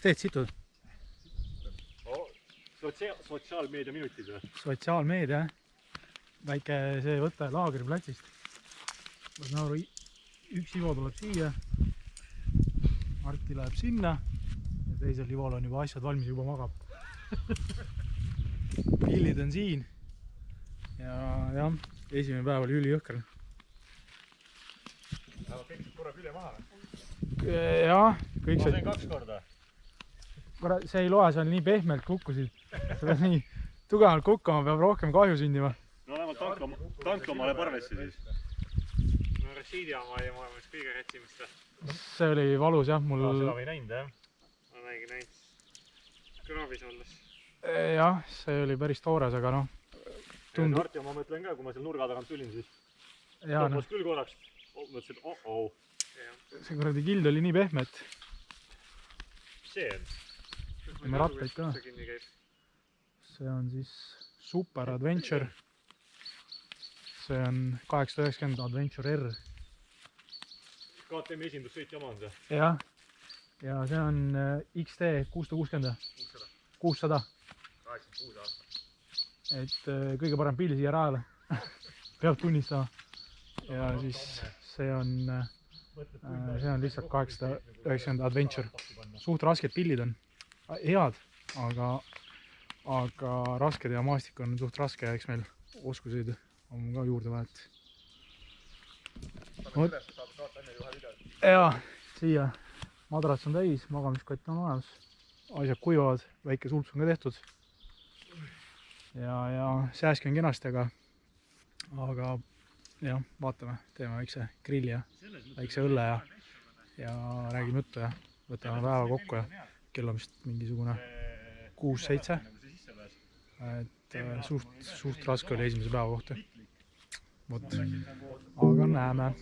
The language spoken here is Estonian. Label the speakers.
Speaker 1: teed situd?
Speaker 2: Sotsiaalmeedia minutid või?
Speaker 1: Sotsiaalmeedia, väike see võte Laagriplatsist. Ma saan aru, üks Ivo tuleb siia, Marti läheb sinna ja teisel Ivol on juba asjad valmis, juba magab. Pillid on siin ja jah, esimene päev oli ülijõhker.
Speaker 2: Kõik korrab üle maha.
Speaker 1: Jah, kõik
Speaker 2: ma sain 2 korda.
Speaker 1: See ei loe, seal nii pehmelt kukkusid. See peab nii tugevalt kukkama, peab rohkem kahju sündima.
Speaker 2: No vähemalt tank omale parvesse siis.
Speaker 3: No Rashidi oma oli maailmas kõige rätsimist.
Speaker 1: See oli valus jah, mul...
Speaker 2: Seda või näinud jah?
Speaker 3: Ma nägin näinud kraavis olles.
Speaker 1: Jah, see oli päris toores, aga noh.
Speaker 2: Arti ma mõtlen ka, kui ma seal nurga tagant tulin, siis tõmbas küll korraks. Mõtlesin, et oh-oh.
Speaker 1: See kuradi kild oli nii pehme, et...
Speaker 2: See on?
Speaker 1: Teeme rattaid ka. See on siis Super Adventure. See on 890 Adventure R.
Speaker 2: KTM esindussõit jama on see?
Speaker 1: Jah. Ja see on XT 660. 600.
Speaker 2: 86 aasta.
Speaker 1: Et kõige parem pill siia rajale. Peab tunnistama. Ja siis see on lihtsalt 890 Adventure. Suht rasked pillid on. Head, aga rasked ja maastik on suht raske ja eks meil oskuseid on ka juurde vahet. Jaa, siia madrats on täis, magamiskott on olemas. Asjad kuivavad, väike sulps on ka tehtud. Ja sääski on kenasti, aga jah, vaatame, teeme väikse grilli ja väikse õlle ja räägime juttu ja võtame päeva kokku ja kell on vist mingisugune 6-7. Et suht raske oli esimese päeva kohta. Vot, aga näeme.